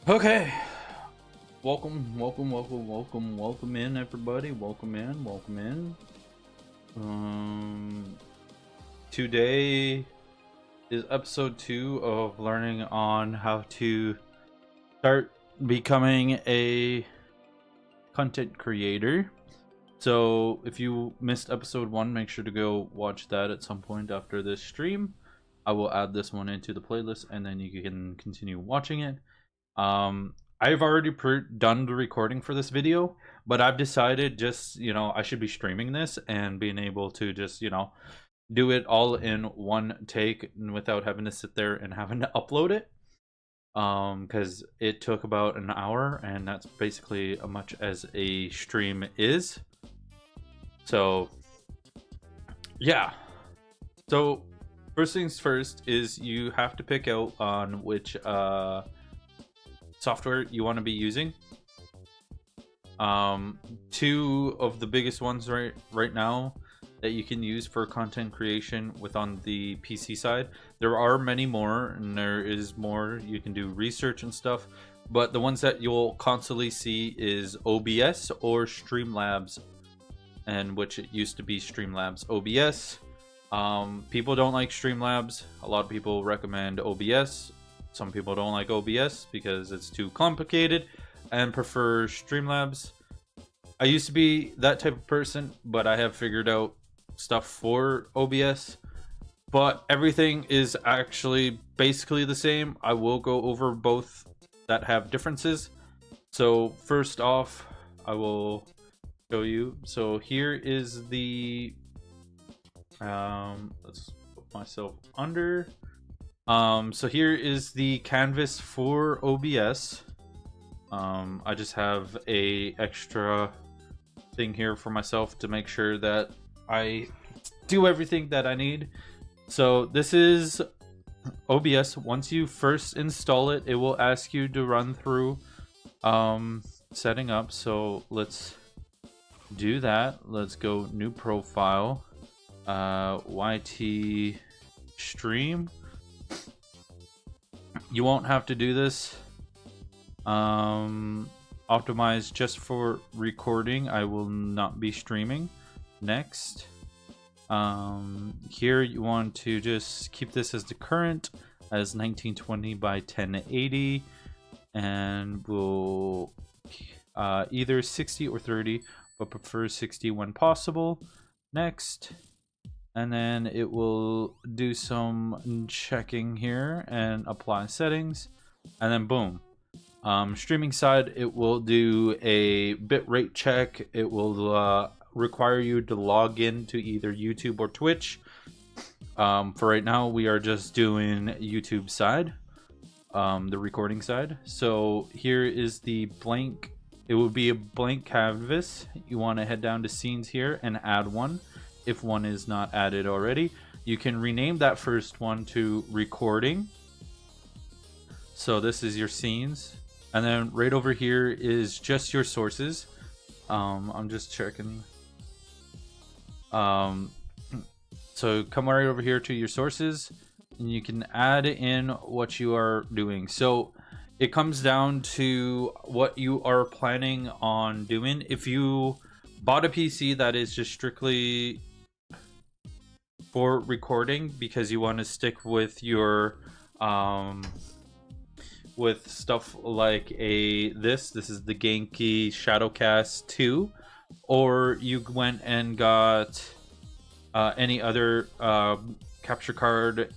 Okay, welcome in, everybody. Welcome in. Today is episode 2 of learning on how to start becoming a content creator. So if you missed episode 1, make sure to go watch that at some point after this stream. I will add this one into the playlist, and then you can continue watching it. I've already done the recording for this video, but I've decided just, I should be streaming this and being able to just, do it all in one take without having to sit there and having to upload it. Because it took about an hour, and that's basically as much as a stream is. So, yeah. So, first things first is you have to pick out on which, software you want to be using. Two of the biggest ones right now that you can use for content creation on the PC side. There are many more, and there is more. You can do research and stuff, but the ones that you'll constantly see is OBS or Streamlabs, and which it used to be Streamlabs OBS. People don't like Streamlabs. A lot of people recommend OBS. Some people don't like OBS because it's too complicated and prefer Streamlabs. I used to be that type of person, but I have figured out stuff for OBS. But everything is actually basically the same. I will go over both that have differences. So first off, I will show you. So here is the... let's put myself under... so here is the canvas for OBS. I just have a extra thing here for myself to make sure that I do everything that I need. So this is OBS. Once you first install it, it will ask you to run through setting up. So let's do that. Let's go new profile, YT stream. You won't have to do this. Optimize just for recording. I will not be streaming. Next. Here you want to just keep this as the current, as 1920 by 1080, and we'll either 60 or 30, but prefer 60 when possible. Next. And then it will do some checking here and apply settings, and then boom. Streaming side, it will do a bitrate check. It will require you to log in to either YouTube or Twitch. For right now, we are just doing YouTube side, the recording side. So here is the blank. It will be a blank canvas. You want to head down to scenes here and add one. If one is not added already, you can rename that first one to recording. So this is your scenes, and then right over here is just your sources. I'm just checking. So come right over here to your sources, and you can add in what you are doing. So it comes down to what you are planning on doing. If you bought a PC that is just strictly for recording because you want to stick with your with stuff like this is the Genki Shadowcast 2, or you went and got any other capture card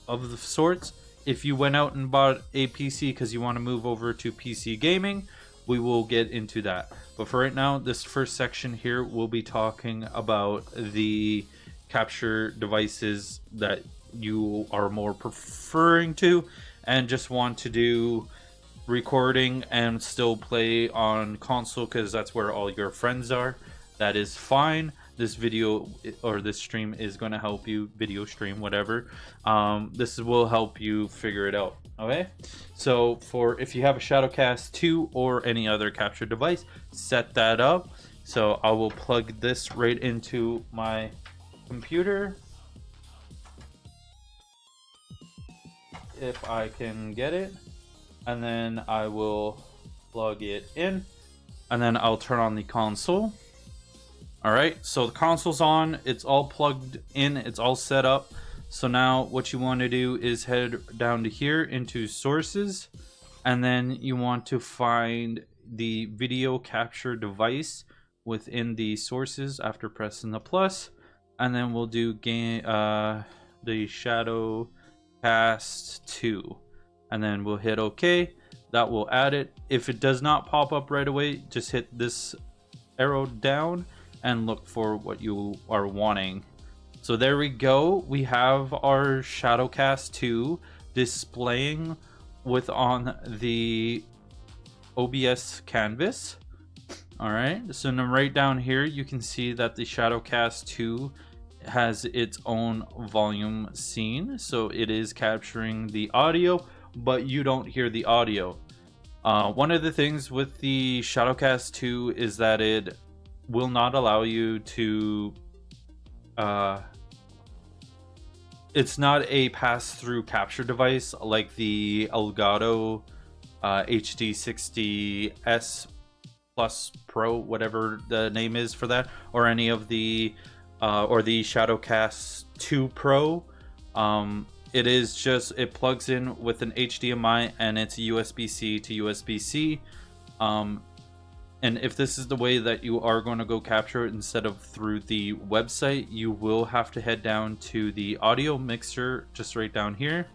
of the sorts. If you went out and bought a PC because you want to move over to PC gaming, we will get into that. But for right now, this first section here will be talking about the capture devices that you are more preferring to and just want to do recording and still play on console because that's where all your friends are. That is fine. This video or this stream is going to help you, video stream, whatever. This will help you figure it out. Okay, so for if you have a Shadowcast 2 or any other capture device, set that up. So I will plug this right into my computer if I can get it. and then I will plug it in, and then I'll turn on the console. All right, so the console's on, it's all plugged in, it's all set up. So now what you want to do is head down to here into sources, and then you want to find the video capture device within the sources after pressing the plus, and then we'll do the ShadowCast 2, and then we'll hit OK. That will add it. If it does not pop up right away, just hit this arrow down and look for what you are wanting. So there we go. We have our ShadowCast 2 displaying on the OBS canvas. All right, so now right down here you can see that the ShadowCast 2 has its own volume scene, so it is capturing the audio, but you don't hear the audio. One of the things with the ShadowCast 2 is that it will not allow you to it's not a pass-through capture device like the Elgato HD60S Plus Pro, whatever the name is for that, or any of the or the ShadowCast 2 Pro. It is just, it plugs in with an HDMI and it's USB-C to USB-C. And if this is the way that you are going to go capture it instead of through the website, you will have to head down to the audio mixer just right down here.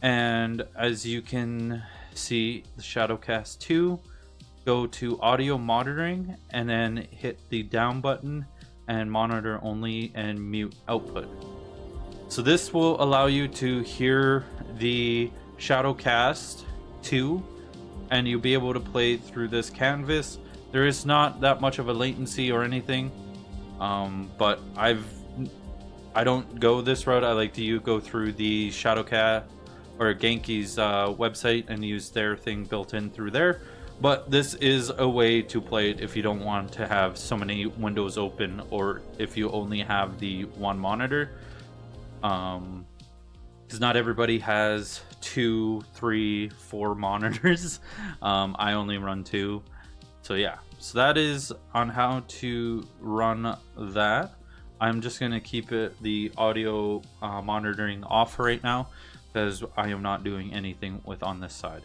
And as you can see, the ShadowCast 2, go to audio monitoring and then hit the down button and monitor only and mute output. So this will allow you to hear the ShadowCast 2 and you'll be able to play through this canvas. There is not that much of a latency or anything, but I don't go this route. I like to go through the ShadowCast or Genki's website and use their thing built in through there. But this is a way to play it if you don't want to have so many windows open, or if you only have the one monitor. Because not everybody has 2, 3, 4 monitors. I only run 2. So yeah, so that is on how to run that. I'm just going to keep the audio monitoring off right now because I am not doing anything on this side.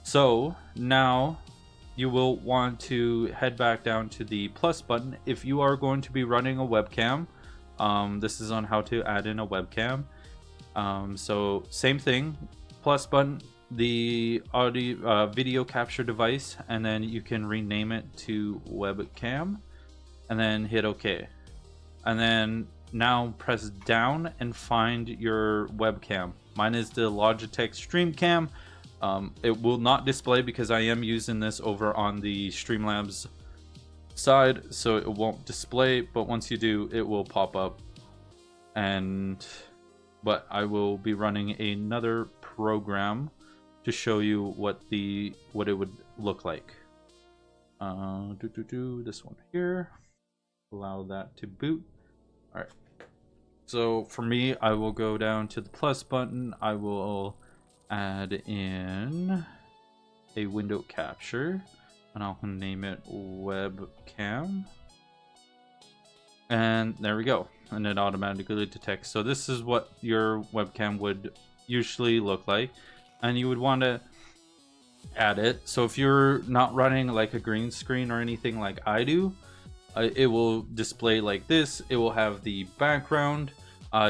So now you will want to head back down to the plus button if you are going to be running a webcam. This is on how to add in a webcam. So same thing, plus button, the audio video capture device, and then you can rename it to webcam and then hit OK. And then now press down and find your webcam. Mine is the Logitech StreamCam. It will not display because I am using this over on the Streamlabs side, so it won't display, but once you do, it will pop up. But I will be running another program to show you what it would look like. This one here. Allow that to boot. All right. So for me, I will go down to the plus button. I will add in a window capture, and I'll name it webcam. And there we go. And it automatically detects. So this is what your webcam would usually look like, and you would want to add it. So if you're not running like a green screen or anything like I do, it will display like this. It will have the background.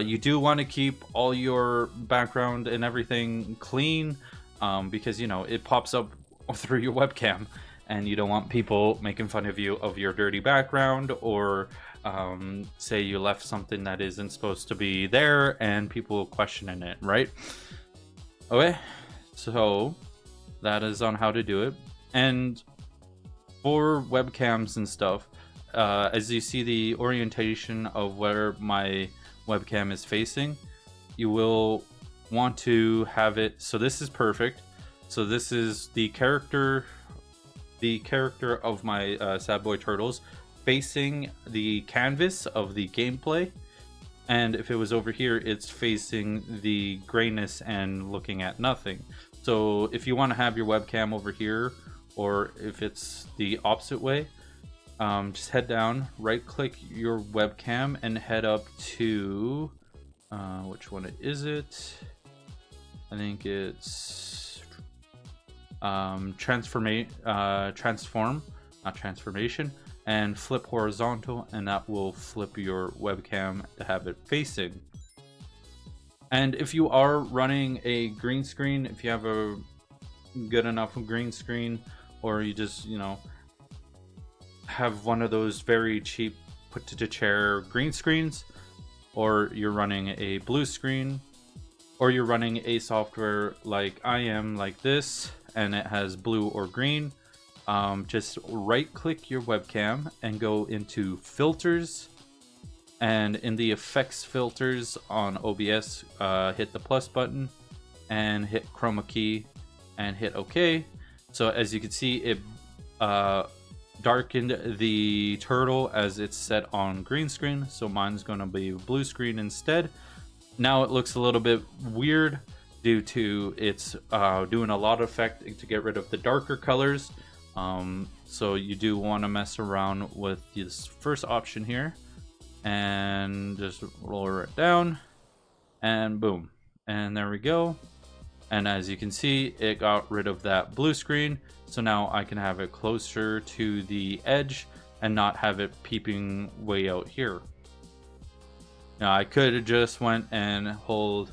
You do want to keep all your background and everything clean, because you know it pops up through your webcam, and you don't want people making fun of you of your dirty background, or say you left something that isn't supposed to be there and people questioning it, right? Okay, so that is on how to do it. And for webcams and stuff, as you see the orientation of where my webcam is facing, you will want to have it so this is perfect. So this is the character of my SADBOITURTLES facing the canvas of the gameplay, And if it was over here, it's facing the grayness and looking at nothing. So if you want to have your webcam over here, or if it's the opposite way, just head down, right click your webcam and head up to which one is it? I think it's transform, not transformation, and flip horizontal, and that will flip your webcam to have it facing. And if you are running a green screen, if you have a good enough green screen, or you just, you know, have one of those very cheap put to the chair green screens, or you're running a blue screen, or you're running a software like I am, like this, and it has blue or green, just right click your webcam and go into filters, and in the effects filters on OBS, hit the plus button and hit chroma key and hit OK. So as you can see, it darkened the turtle as it's set on green screen, so mine's going to be blue screen instead. Now it looks a little bit weird due to it's doing a lot of effect to get rid of the darker colors. So you do want to mess around with this first option here and just lower it down, and boom, and there we go. And as you can see, it got rid of that blue screen, so now I can have it closer to the edge and not have it peeping way out here. Now I could have just went and hold,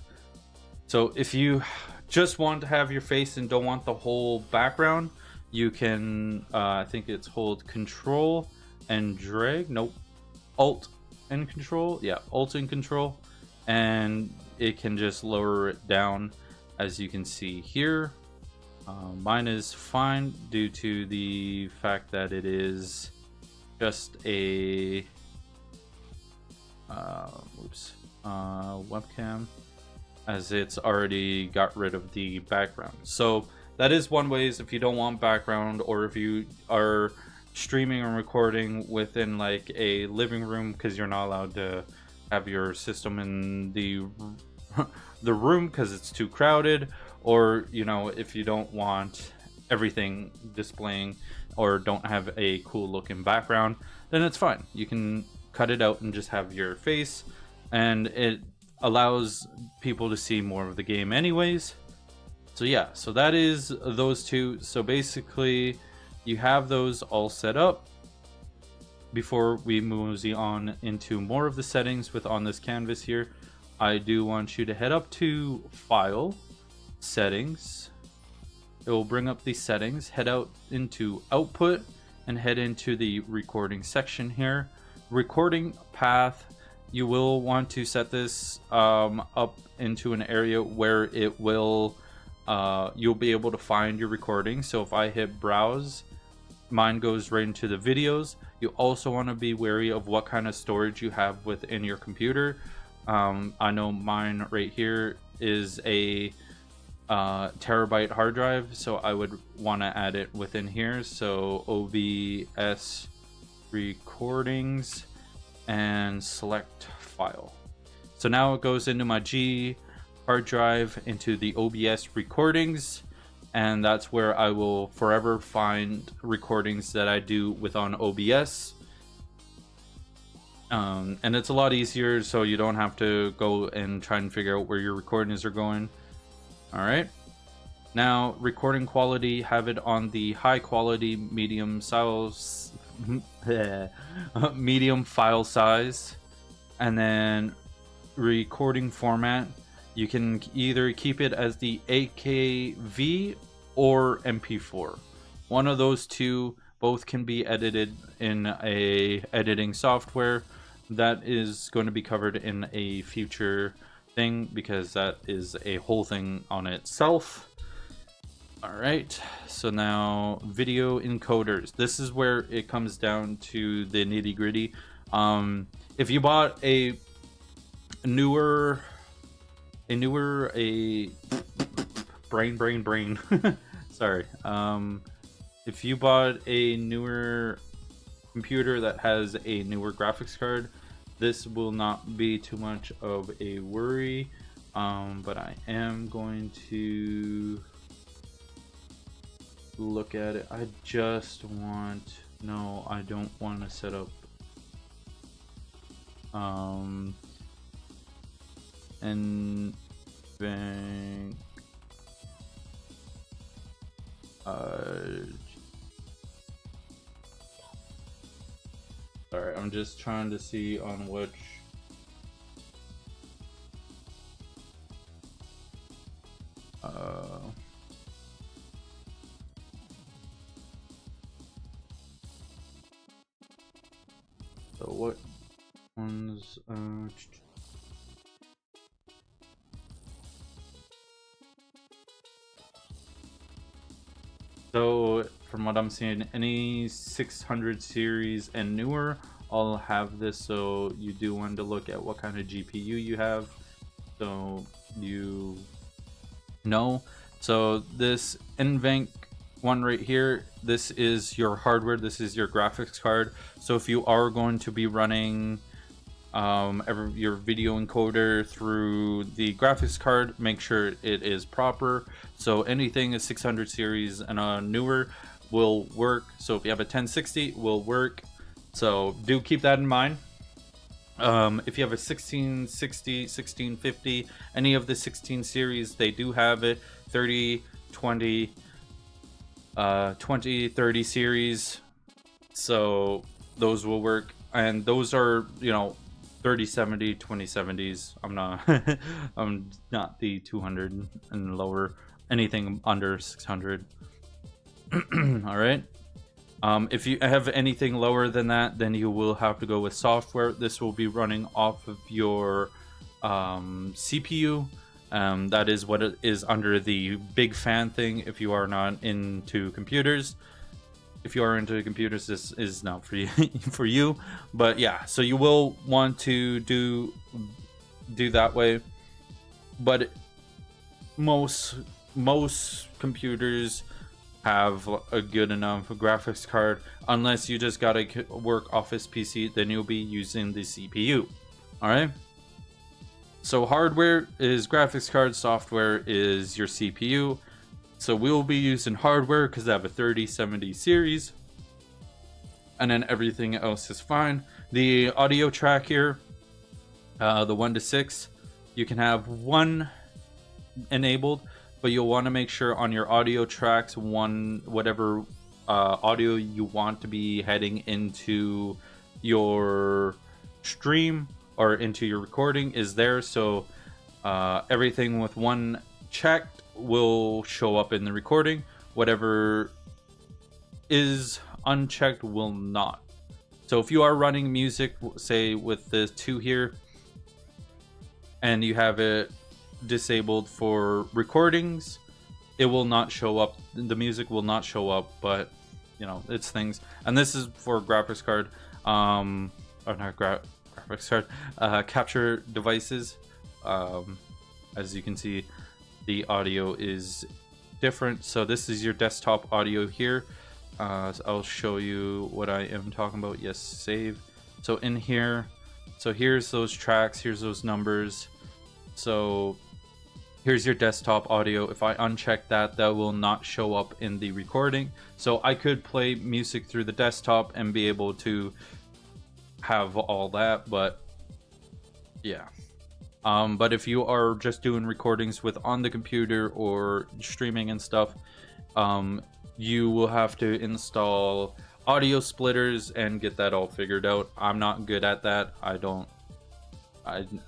so if you just want to have your face and don't want the whole background, you can I think it's hold control and drag, nope, alt and control, yeah, alt and control, and it can just lower it down. As you can see here, mine is fine due to the fact that it is just a webcam, as it's already got rid of the background. So that is one ways if you don't want background, or if you are streaming and recording within like a living room because you're not allowed to have your system in the room because it's too crowded, or you know, if you don't want everything displaying or don't have a cool looking background, then it's fine. You can cut it out and just have your face, and it allows people to see more of the game anyways. So yeah, so that is those two. So basically you have those all set up. Before we move on into more of the settings with on this canvas here, I do want you to head up to File, Settings. It will bring up the settings. Head out into Output and head into the recording section here. Recording path, you will want to set this up into an area where it will you'll be able to find your recording. So if I hit browse, mine goes right into the videos. You also want to be wary of what kind of storage you have within your computer. I know mine right here is a terabyte hard drive, so I would want to add it within here. So OBS recordings and select file. So now it goes into my G hard drive, into the OBS recordings, and that's where I will forever find recordings that I do with on OBS. And it's a lot easier, so you don't have to go and try and figure out where your recordings are going. All right, now recording quality, have it on the high quality medium size medium file size. And then recording format, you can either keep it as the AKV or MP4. One of those two, both can be edited in a editing software. That is going to be covered in a future thing because that is a whole thing on itself. All right, so now video encoders. This is where it comes down to the nitty gritty. If you bought a newer brain sorry, if you bought a newer computer that has a newer graphics card, this will not be too much of a worry, but I am going to look at it. I just want, no, I don't want to set up and bank sorry, I'm just trying to see on which so what ones so from what I'm seeing, any 600 series and newer all have this, so you do want to look at what kind of GPU you have, so you know. So this NVENC one right here, this is your hardware, this is your graphics card. So if you are going to be running your video encoder through the graphics card, make sure it is proper. So anything is 600 series and newer will work. So if you have a 1060 will work, so do keep that in mind. If you have a 1660, 1650, any of the 16 series, they do have it. 30, 20, 30 series, so those will work, and those are, you know, 3070, 2070s. I'm not the 200 and lower, anything under 600. All right. If you have anything lower than that, then you will have to go with software. This will be running off of your CPU. That is what it is under the big fan thing. If you are not into computers, if you are into computers, this is not for you. For you, but yeah, so you will want to do that way. But most computers have a good enough graphics card, unless you just got a work office PC, then you'll be using the CPU. All right. So hardware is graphics card, software is your CPU. So we'll be using hardware because I have a 3070 series, and then everything else is fine. The audio track here, the 1 to 6, you can have 1 enabled, but you'll want to make sure on your audio tracks, whatever audio you want to be heading into your stream or into your recording is there. So everything with 1 checked will show up in the recording. Whatever is unchecked will not. So if you are running music, say with the 2 here, and you have it disabled for recordings, it will not show up. The music will not show up, but you know, it's things. And this is for graphics card, or not graphics card, capture devices. As you can see, the audio is different. So this is your desktop audio here. So I'll show you what I am talking about. Yes, save. So in here, so here's those tracks, here's those numbers. So here's your desktop audio. If I uncheck that, that will not show up in the recording. So I could play music through the desktop and be able to have all that, but yeah. But if you are just doing recordings with on the computer or streaming and stuff, you will have to install audio splitters and get that all figured out. I'm not good at that.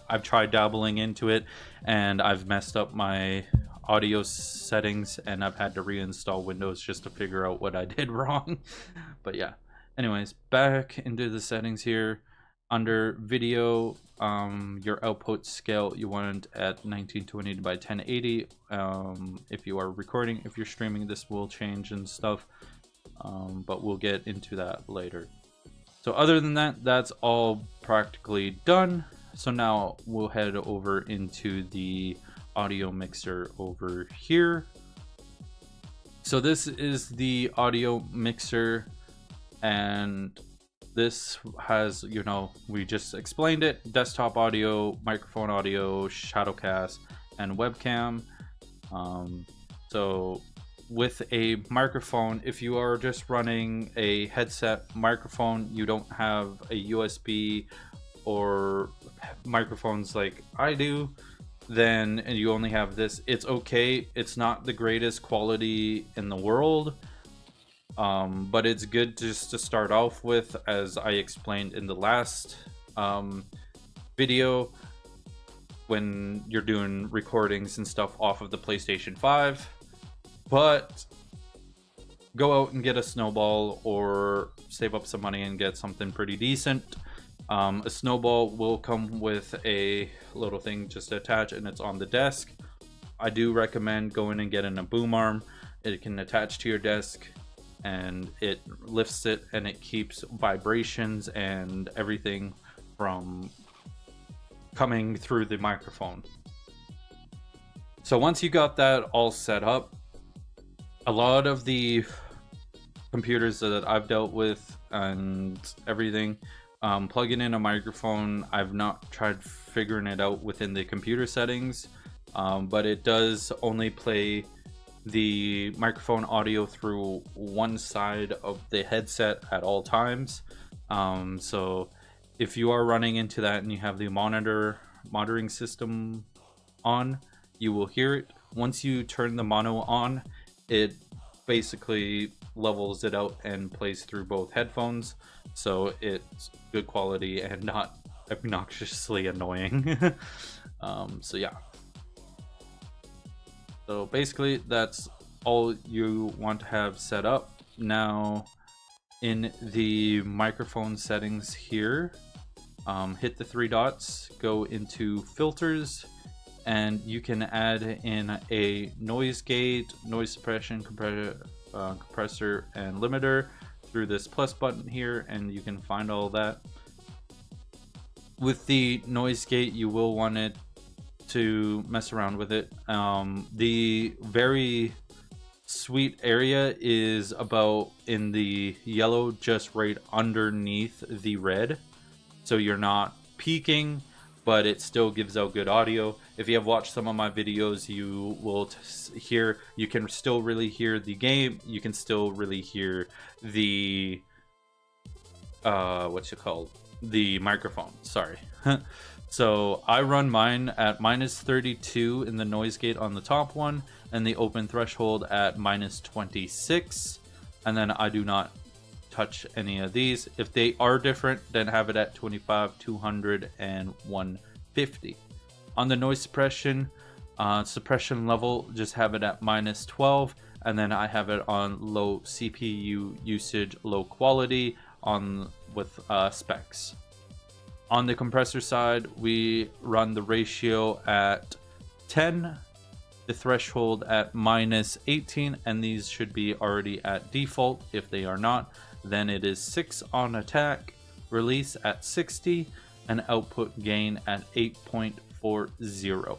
I've tried dabbling into it, and I've messed up my audio settings, and I've had to reinstall Windows just to figure out what I did wrong. But yeah, anyways, back into the settings here. Under video, your output scale, you want it at 1920 by 1080. If you are recording, if you're streaming, this will change and stuff, but we'll get into that later. So other than that, that's all practically done. So now we'll head over into the audio mixer over here. So this is the audio mixer, and this has, you know, we just explained it: desktop audio, microphone audio, shadowcast, and webcam. So with a microphone, if you are just running a headset microphone, you don't have a USB or microphones like I do, then and you only have this, it's okay. It's not the greatest quality in the world, but it's good just to start off with, as I explained in the last video, when you're doing recordings and stuff off of the PlayStation 5. But go out and get a Snowball, or save up some money and get something pretty decent. A Snowball will come with a little thing just to attach, and it's on the desk. I do recommend going and getting a boom arm. It can attach to your desk, and it lifts it, and it keeps vibrations and everything from coming through the microphone. So once you got that all set up, a lot of the computers that I've dealt with and everything, plugging in a microphone, I've not tried figuring it out within the computer settings, but it does only play the microphone audio through one side of the headset at all times. So if you are running into that and you have the monitoring system on, you will hear it. Once you turn the mono on, it basically levels it out and plays through both headphones, so it's good quality and not obnoxiously annoying. So yeah, so basically that's all you want to have set up. Now in the microphone settings here, hit the three dots, go into filters, and you can add in a noise gate, noise suppression, compressor, and limiter through this plus button here, and you can find all that. With the noise gate, you will want it to mess around with it. The very sweet area is about in the yellow, just right underneath the red, so you're not peaking, but it still gives out good audio. If you have watched some of my videos, you will hear, you can still really hear the game. You can still really hear the the microphone, sorry. So I run mine at -32 in the noise gate on the top one, and the open threshold at -26, and then I do not touch any of these. If they are different, then have it at 25, 200, and 150. On the noise suppression level, just have it at -12, and then I have it on low CPU usage, low quality, on with specs. On the compressor side, we run the ratio at 10, the threshold at -18, and these should be already at default. If they are not, then it is 6 on attack, release at 60, and output gain at 8.40.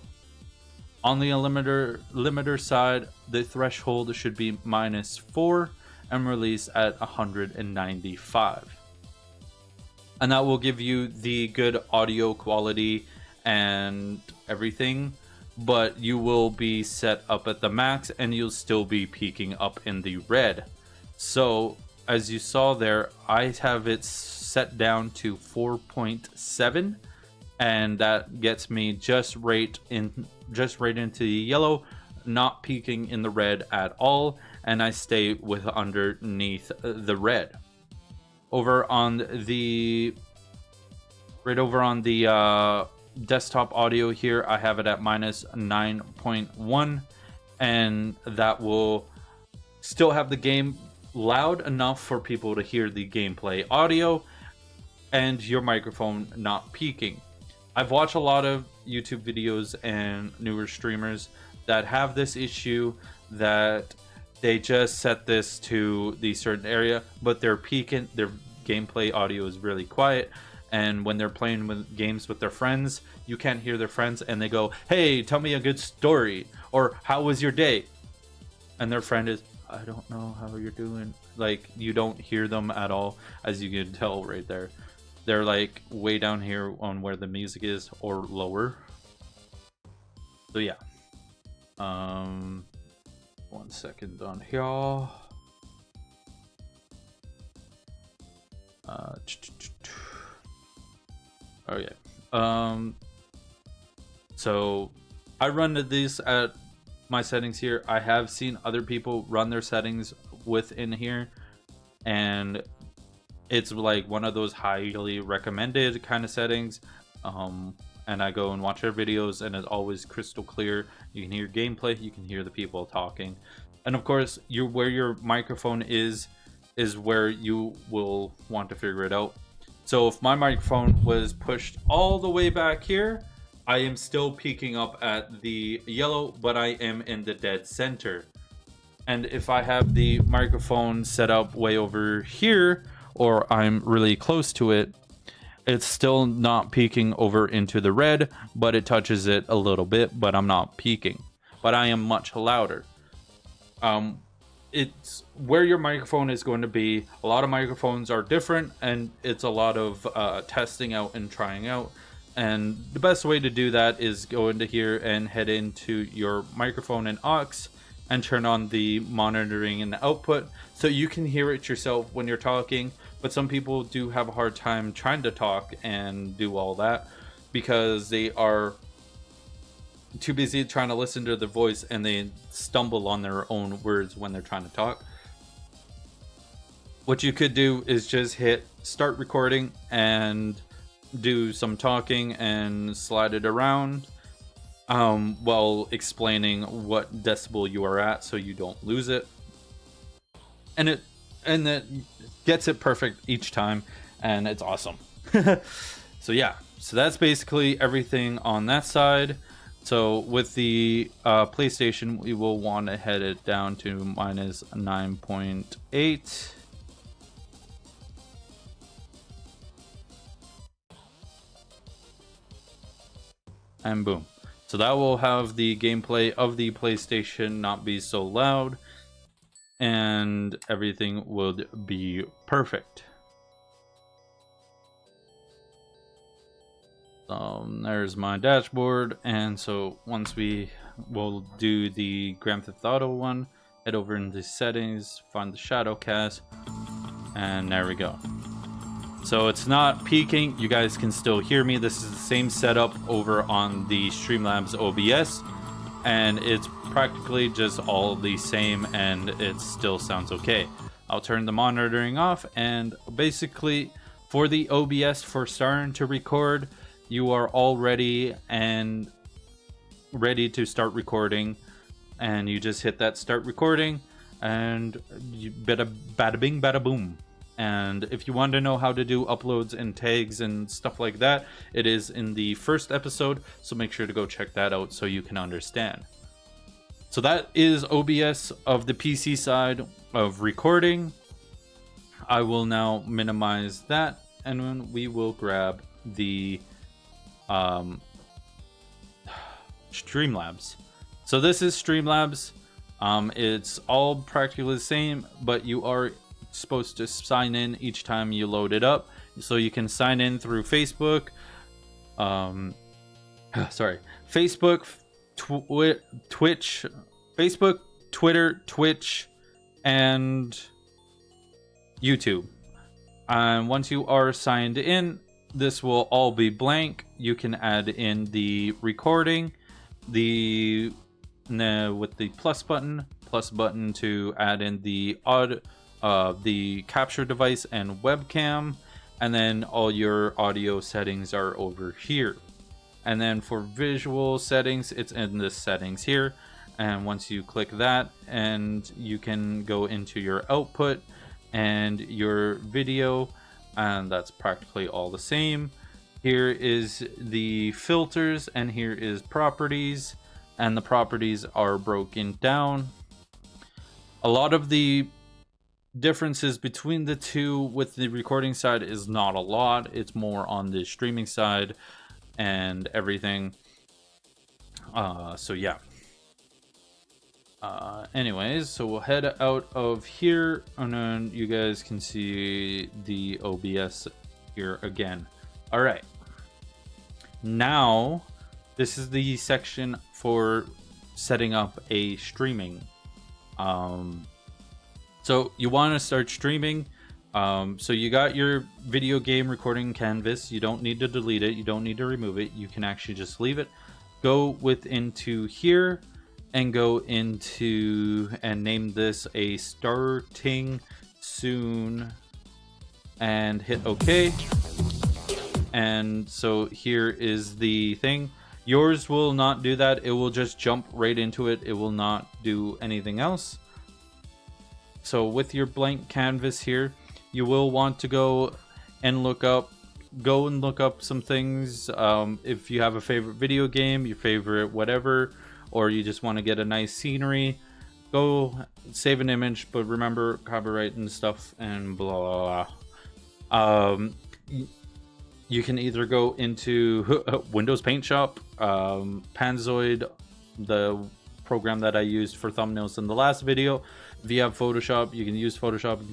On the limiter side, the threshold should be -4 and release at 195. And that will give you the good audio quality and everything, but you will be set up at the max and you'll still be peaking up in the red. So as you saw there, I have it set down to 4.7, and that gets me just right into the yellow, not peaking in the red at all, and I stay with underneath the red. Over on the desktop audio here, I have it at -9.1, and that will still have the game loud enough for people to hear the gameplay audio and your microphone not peaking. I've watched a lot of YouTube videos and newer streamers that have this issue, that they just set this to the certain area, but they're peaking, their gameplay audio is really quiet, and when they're playing with games with their friends, you can't hear their friends, and they go, "Hey, tell me a good story," or "How was your day?" And their friend is, I don't know how you're doing. Like, you don't hear them at all, as you can tell right there. They're like way down here on where the music is, or lower. So yeah. 1 second on here. Okay. So I run these at my settings here. I have seen other people run their settings within here, and it's like one of those highly recommended kind of settings. And I go and watch their videos, and it's always crystal clear. You can hear gameplay, you can hear the people talking, and of course, where your microphone is where you will want to figure it out. So if my microphone was pushed all the way back here, I am still peaking up at the yellow, but I am in the dead center. And if I have the microphone set up way over here, or I'm really close to it, it's still not peaking over into the red, but it touches it a little bit, but I'm not peaking. But I am much louder. It's where your microphone is going to be. A lot of microphones are different, and it's a lot of testing out and trying out. And the best way to do that is go into here and head into your microphone and aux and turn on the monitoring and the output so you can hear it yourself when you're talking. But some people do have a hard time trying to talk and do all that because they are too busy trying to listen to the voice, and they stumble on their own words when they're trying to talk. What you could do is just hit start recording and do some talking and slide it around while explaining what decibel you are at so you don't lose it. And it gets it perfect each time, and it's awesome. So yeah, so that's basically everything on that side. So with the PlayStation, we will want to head it down to minus 9.8. And boom. So that will have the gameplay of the PlayStation not be so loud, and everything would be perfect. There's my dashboard, and so once we will do the Grand Theft Auto one, head over into settings, find the shadow cast, and there we go. So it's not peaking, you guys can still hear me. This is the same setup over on the Streamlabs OBS, and it's practically just all the same, and it still sounds okay. I'll turn the monitoring off, and basically for the OBS, for starting to record, you are all ready and ready to start recording, and you just hit that start recording, and you bada bing bada boom. And if you want to know how to do uploads and tags and stuff like that, it is in the first episode, so make sure to go check that out so you can understand. So that is OBS of the PC side of recording. I will now minimize that, and then we will grab the Streamlabs. So this is Streamlabs. It's all practically the same, but you are supposed to sign in each time you load it up. So you can sign in through Facebook, Facebook, Twitch, Facebook, Twitter, Twitch, and YouTube. And once you are signed in, this will all be blank. You can add in the recording, with the plus button to add in the capture device and webcam, and then all your audio settings are over here. And then for visual settings, it's in the settings here, and once you click that, and you can go into your output and your video, and that's practically all the same. Here is the filters, and here is properties, and the properties are broken down. A lot of the differences between the two with the recording side is not a lot. It's more on the streaming side and everything. So yeah. Anyways, so we'll head out of here, and then you guys can see the OBS here again. All right, now this is the section for setting up a streaming. So you want to start streaming. So you got your video game recording canvas. You don't need to delete it. You don't need to remove it. You can actually just leave it. Go into here and go into and name this a starting soon and hit OK. And so here is the thing. Yours will not do that. It will just jump right into it. It will not do anything else. So with your blank canvas here, you will want to go and look up some things. If you have a favorite video game, your favorite whatever, or you just want to get a nice scenery, go save an image, but remember copyright and stuff and blah, blah, blah. You can either go into Windows Paint Shop, Panzoid, the program that I used for thumbnails in the last video. If you have Photoshop, you can use Photoshop. If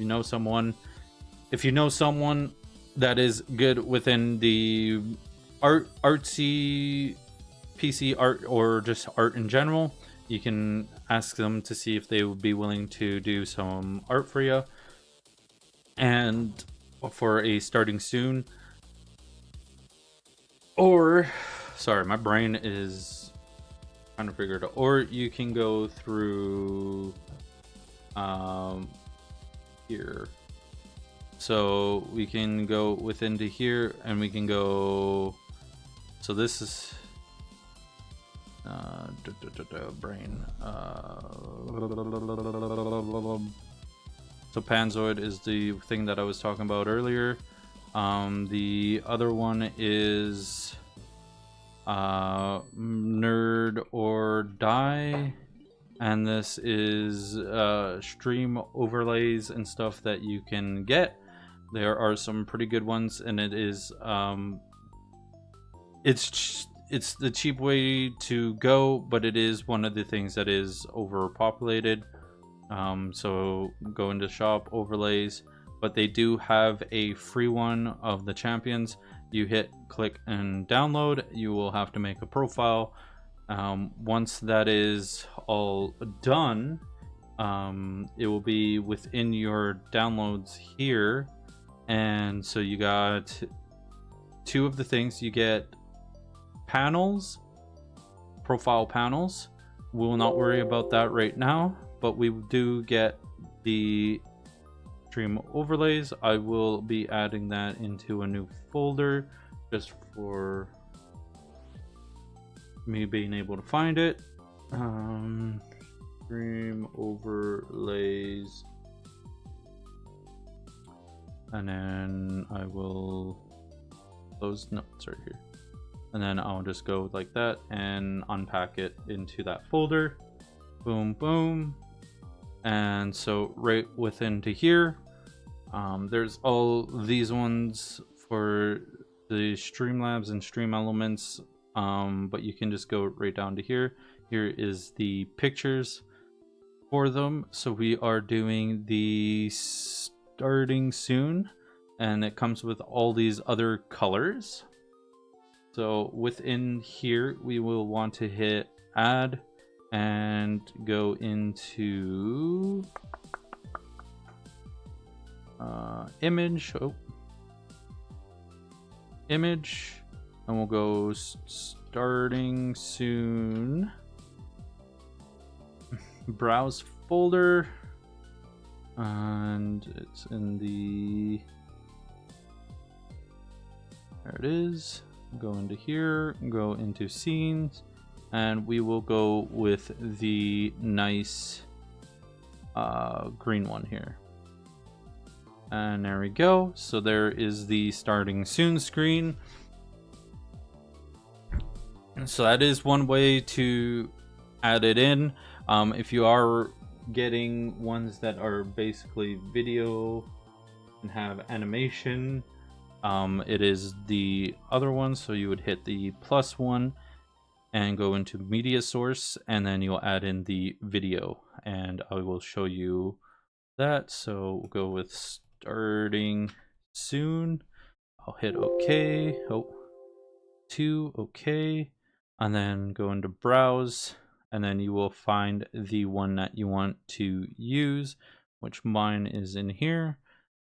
you know someone that is good within the artsy PC art or just art in general, you can ask them to see if they would be willing to do some art for you. And for a starting soon, or sorry, my brain is trying to figure it out. Or you can go through here. So we can go within to here, and we can go. So this is brain. So Panzoid is the thing that I was talking about earlier. The other one is Nerd or Die, and this is stream overlays and stuff that you can get. There are some pretty good ones, and it is it's the cheap way to go, but it is one of the things that is overpopulated. So go into shop overlays, but they do have a free one of the champions. You hit click and download. You will have to make a profile. Once that is all done, it will be within your downloads here. And so you got two of the things. You get panels, profile panels. We will not worry about that right now, but we do get the stream overlays. I will be adding that into a new folder just for me being able to find it. Stream overlays, and then I will close. No, it's right here. And then I'll just go like that and unpack it into that folder. Boom, boom. And so right within to here, there's all these ones for the Streamlabs and Stream Elements, but you can just go right down to here. Here is the pictures for them. So we are doing the starting soon, and it comes with all these other colors. So within here, we will want to hit add and go into image. Image, and we'll go starting soon. Browse folder, and it's in the, there it is. Go into here, go into scenes, and we will go with the nice green one here. And there we go. So there is the starting soon screen. So that is one way to add it in. If you are getting ones that are basically video and have animation, it is the other one. So you would hit the plus one, and go into media source, and then you'll add in the video, and I will show you that. So we'll go with starting soon. I'll hit OK. OK, and then go into browse, and then you will find the one that you want to use, which mine is in here.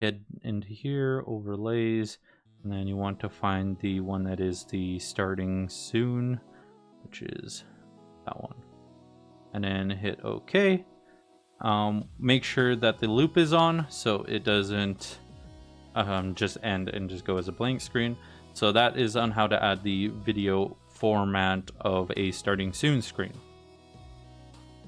Head into here, overlays, and then you want to find the one that is the starting soon, which is that one, and then hit OK. Make sure that the loop is on so it doesn't just end and just go as a blank screen. So that is on how to add the video format of a starting soon screen.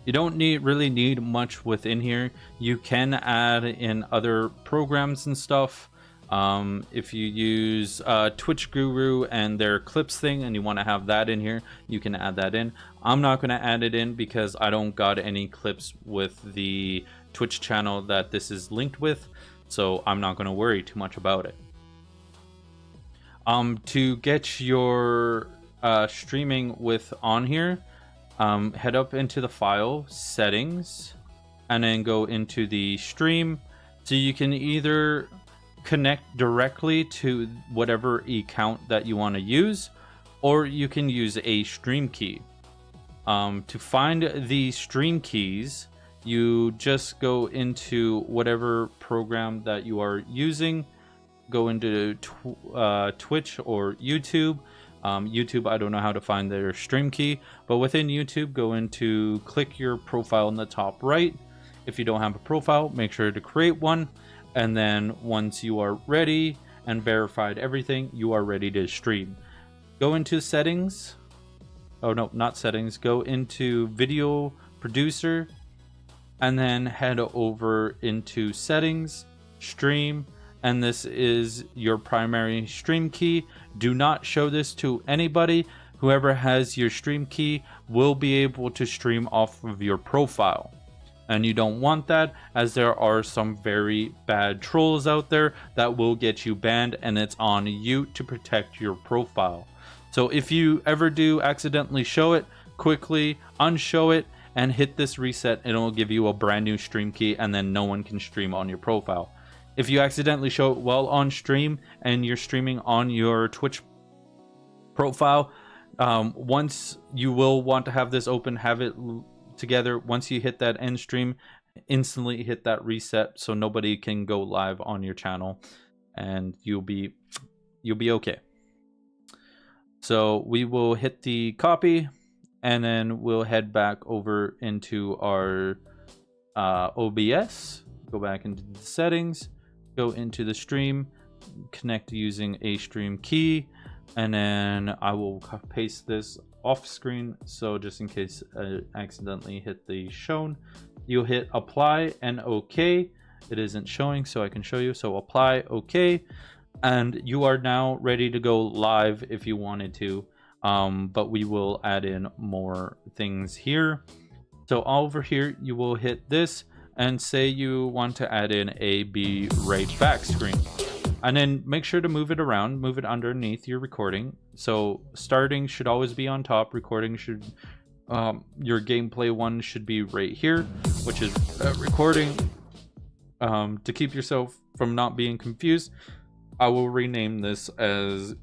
You don't really need much within here. You can add in other programs and stuff. If you use Twitch Guru and their clips thing and you want to have that in here, you can add that in. I'm not going to add it in because I don't got any clips with the Twitch channel that this is linked with, so I'm not going to worry too much about it. To get your streaming with on here, head up into the file settings and then go into the stream. So you can either connect directly to whatever account that you want to use, or you can use a stream key. To find the stream keys, you just go into whatever program that you are using, go into Twitch or YouTube. YouTube, I don't know how to find their stream key, but within YouTube, go into click your profile in the top right. If you don't have a profile, make sure to create one, and then once you are ready and verified everything, you are ready to stream. Go into settings. Oh no, not settings. Go into video producer, and then head over into settings, stream, and this is your primary stream key. Do not show this to anybody. Whoever has your stream key will be able to stream off of your profile. And you don't want that, as there are some very bad trolls out there that will get you banned, and it's on you to protect your profile. So if you ever do accidentally show it, quickly unshow it and hit this reset, and it will give you a brand new stream key, and then no one can stream on your profile. If you accidentally show it while on stream and you're streaming on your Twitch profile, once you will want to have this open, have it together. Once you hit that end stream, instantly hit that reset so nobody can go live on your channel, and you'll be okay. So we will hit the copy, and then we'll head back over into our OBS, go back into the settings, go into the stream, connect using a stream key, and then I will paste this off screen, so just in case I accidentally hit the shown, you'll hit apply and OK. It isn't showing, so I can show you. So apply, OK, and you are now ready to go live if you wanted to, but we will add in more things here. So over here you will hit this and say you want to add in a be right back screen, and then make sure to move it around, move it underneath your recording. So starting should always be on top, recording should your gameplay one should be right here, which is recording. To keep yourself from not being confused, I will rename this as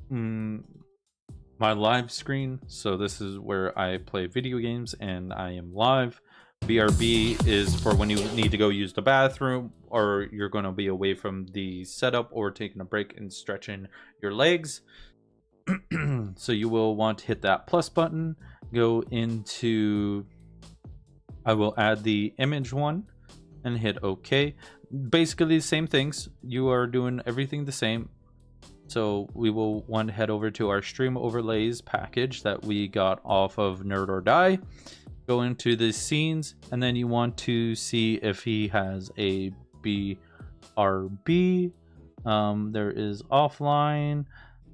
my live screen. So this is where I play video games and I am live. BRB is for when you need to go use the bathroom, or you're going to be away from the setup or taking a break and stretching your legs. So you will want to hit that plus button, go into, I will add the image one and hit OK. Basically the same things, you are doing everything the same. So we will want to head over to our stream overlays package that we got off of Nerd or Die. Go into the scenes, and then you want to see if he has a BRB. There is offline.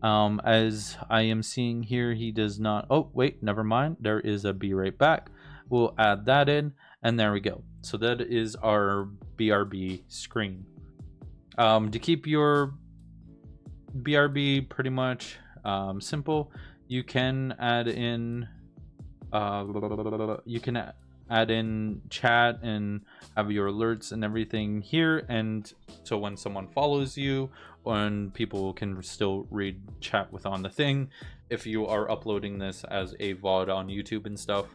As I am seeing here, he does not. Oh wait, never mind, there is a be right back. We'll add that in, and there we go. So that is our BRB screen. To keep your BRB pretty much simple, you can add in add in chat and have your alerts and everything here, and so when someone follows you, and people can still read chat with on the thing if you are uploading this as a VOD on YouTube and stuff.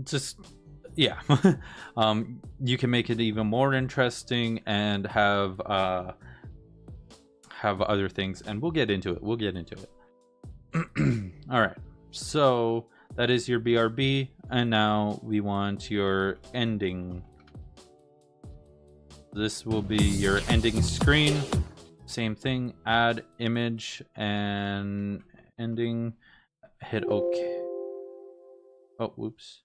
Just yeah. You can make it even more interesting and have other things, and we'll get into it. All right, so that is your BRB, and now we want your ending. This will be your ending screen. Same thing, add image and ending, hit OK. Oh, whoops.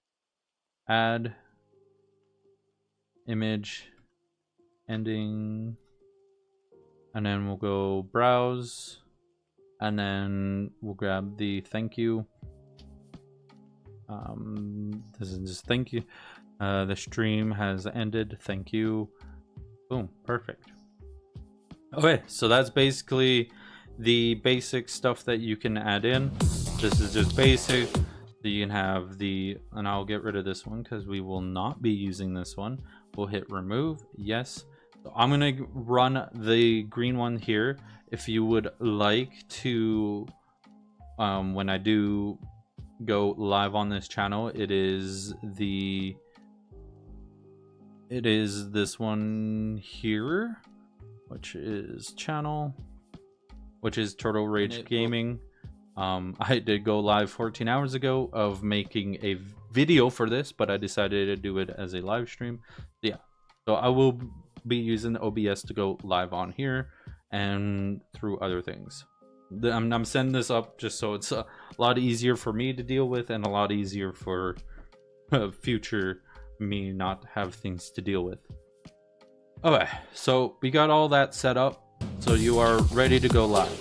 Add image ending, and then we'll go browse, and then we'll grab the thank you. This is just thank you. The stream has ended, thank you. Boom, perfect. Okay, so that's basically the basic stuff that you can add in. This is just basic. So you can have the, and I'll get rid of this one because we will not be using this one. We'll hit remove, yes. So I'm gonna run the green one here. If you would like to, when I do go live on this channel, it is this one here, which is channel, which is Turtle Rage Gaming. I did go live 14 hours ago of making a video for this, but I decided to do it as a live stream. Yeah, so I will be using OBS to go live on here and through other things. I'm sending this up just so it's a lot easier for me to deal with, and a lot easier for future me not have things to deal with. Okay, so we got all that set up, so you are ready to go live.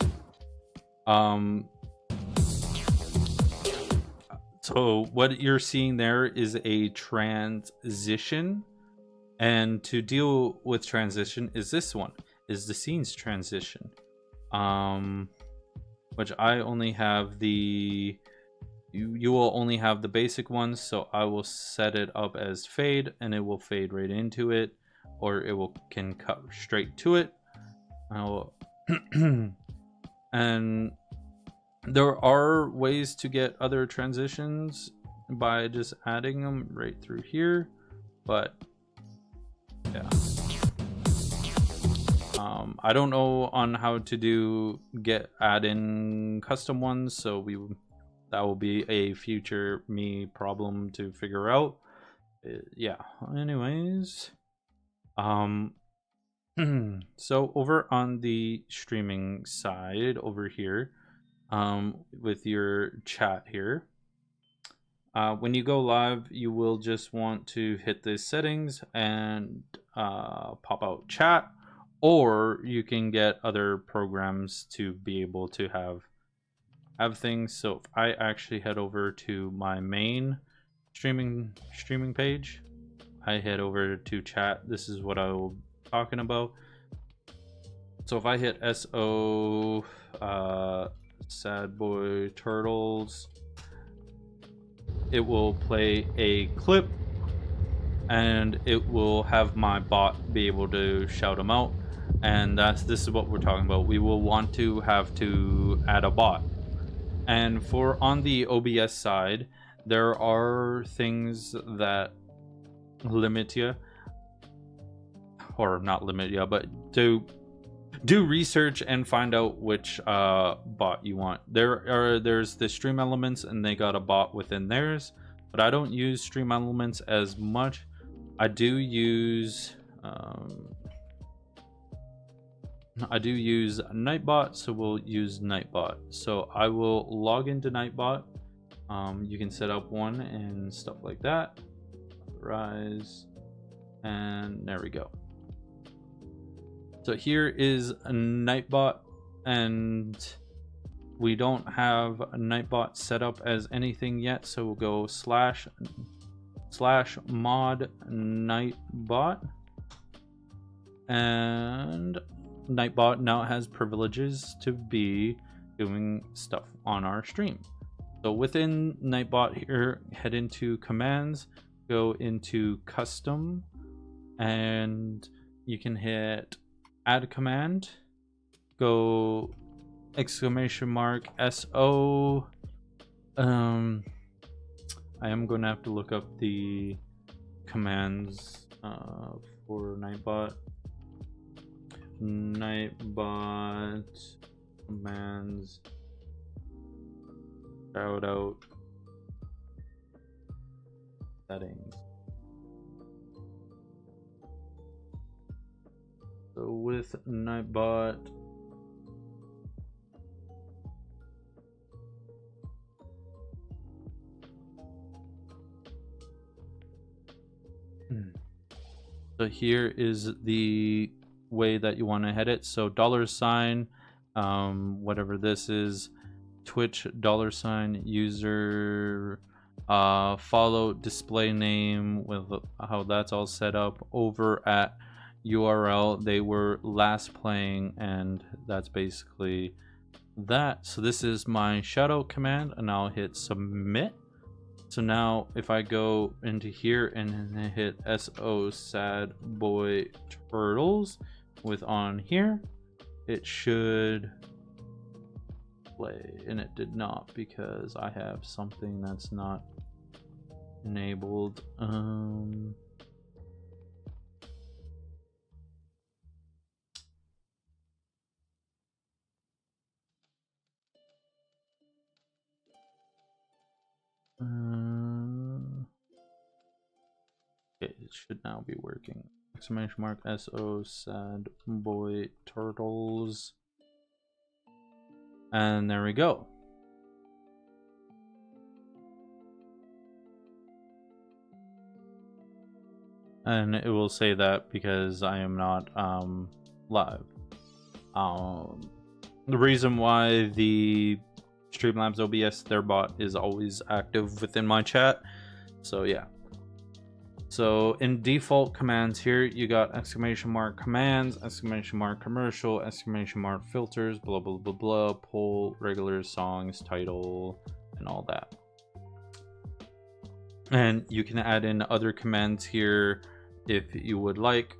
So what you're seeing there is a transition, and to deal with transition is this one, is the scenes transition, which I only have the, you will only have the basic ones, so I will set it up as fade, and it will fade right into it, or it can cut straight to it. And there are ways to get other transitions by just adding them right through here, but yeah, I don't know on how to add in custom ones, so that will be a future me problem to figure out. Yeah, anyways, so over on the streaming side over here, with your chat here, when you go live, you will just want to hit the settings and pop out chat, or you can get other programs to be able to have things. So if I actually head over to my main streaming page, I head over to chat. This is what I will be talking about. So if I hit SO SADBOITURTLES, it will play a clip, and it will have my bot be able to shout them out, and this is what we're talking about. We will want to have to add a bot, and for on the OBS side, there are things that limit you, or not limit you, but do research and find out which bot you want. There's the Stream Elements, and they got a bot within theirs, but I don't use Stream Elements as much. I do use Nightbot, so we'll use Nightbot. So I will log into Nightbot. You can set up one and stuff like that. Rise, and there we go. So here is a Nightbot, and we don't have a Nightbot set up as anything yet, so we'll go /mod Nightbot, and Nightbot now has privileges to be doing stuff on our stream. So within Nightbot here, head into commands, go into custom, and you can hit add command, go !SO. I am going to have to look up the commands for Nightbot. Nightbot commands shout out settings. So with Nightbot, so here is the way that you want to head it. So $, whatever this is, Twitch $ user, follow display name with how that's all set up. Over at URL they were last playing, and that's basically that. So this is my shoutout command, and I'll hit submit. So now if I go into here and hit SO SADBOITURTLES with on here, it should play, and it did not because I have something that's not enabled. Okay, it should now be working. !SO SADBOITURTLES, and there we go. And it will say that because I am not live. The reason why the Streamlabs OBS, their bot, is always active within my chat. So yeah. So in default commands here, you got !commands, !commercial, !filters, blah blah blah blah, poll, regular, songs, title, and all that. And you can add in other commands here if you would like.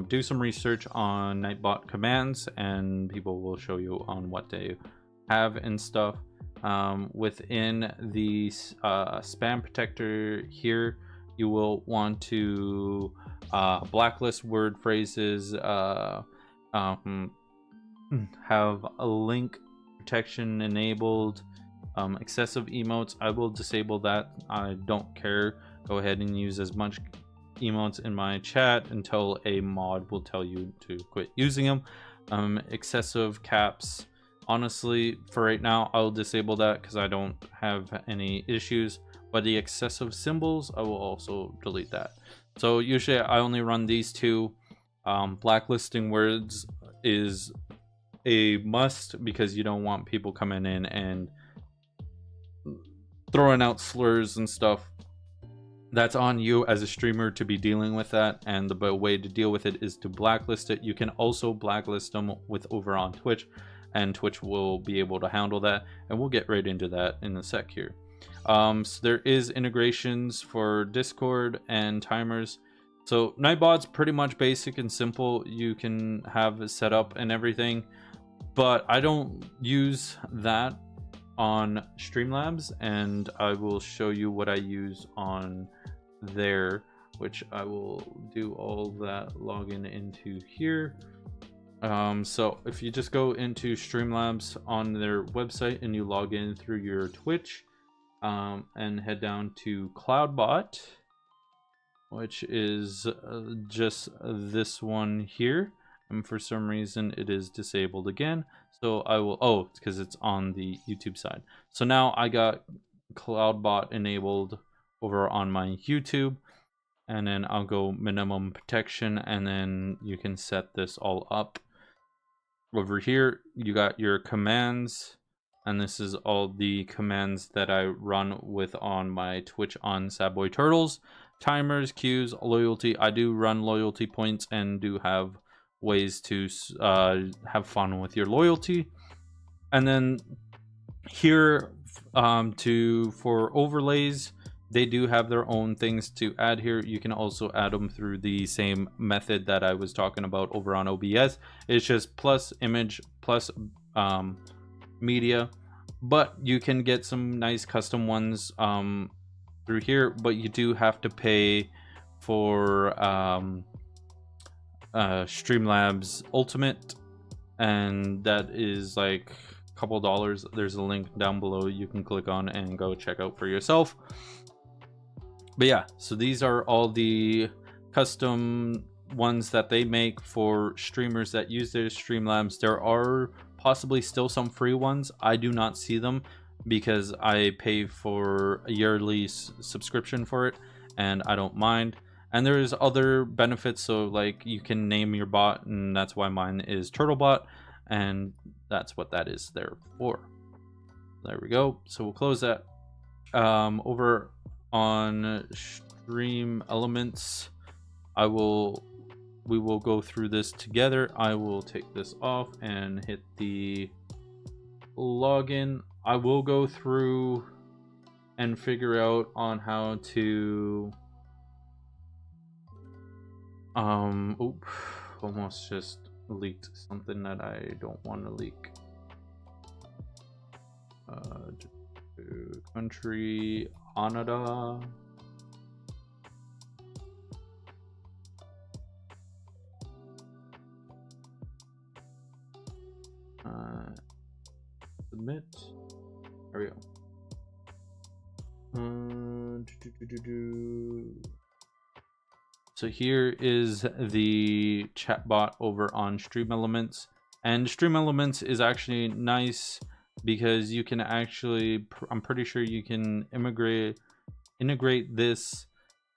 Do some research on Nightbot commands, and people will show you on what they have and stuff. Within the spam protector here, you will want to blacklist word phrases, have a link protection enabled, excessive emotes. I will disable that. I don't care. Go ahead and use as much emotes in my chat until a mod will tell you to quit using them. Excessive caps, honestly, for right now, I'll disable that because I don't have any issues. But the excessive symbols, I will also delete that. So usually I only run these two. Blacklisting words is a must because you don't want people coming in and throwing out slurs and stuff. That's on you as a streamer to be dealing with that, and the way to deal with it is to blacklist it. You can also blacklist them with over on Twitch, and Twitch will be able to handle that, and we'll get right into that in a sec here. So there is integrations for Discord and timers. So Nightbot's pretty much basic and simple. You can have it set up and everything, but I don't use that on Streamlabs, and I will show you what I use on there, which I will do all that login into here. So if you just go into Streamlabs on their website and you log in through your Twitch, and head down to CloudBot, which is just this one here, and for some reason it is disabled again. So I will, oh, it's because it's on the YouTube side. So now I got CloudBot enabled over on my YouTube, and then I'll go minimum protection, and then you can set this all up. Over here you got your commands, and this is all the commands that I run with on my Twitch on SADBOITURTLES. Timers, queues, loyalty. I do run loyalty points and do have ways to have fun with your loyalty. And then here, for overlays, they do have their own things to add here. You can also add them through the same method that I was talking about over on OBS. It's just plus image plus media, but you can get some nice custom ones through here, but you do have to pay for Streamlabs Ultimate, and that is like a couple dollars. There's a link down below you can click on and go check out for yourself. But yeah, so these are all the custom ones that they make for streamers that use their Streamlabs. There are possibly still some free ones. I do not see them because I pay for a yearly subscription for it, and I don't mind. And there's other benefits, so like you can name your bot, and that's why mine is Turtlebot, and that's what that is there for. There we go. So we'll close that. Over on Stream Elements, we will go through this together. I will take this off and hit the login. I will go through and figure out on how to oop, almost just leaked something that I don't want to leak. Country Canada. Submit. There we go. So here is the chatbot over on Stream Elements, and Stream Elements is actually nice because you can actually, I'm pretty sure you can integrate this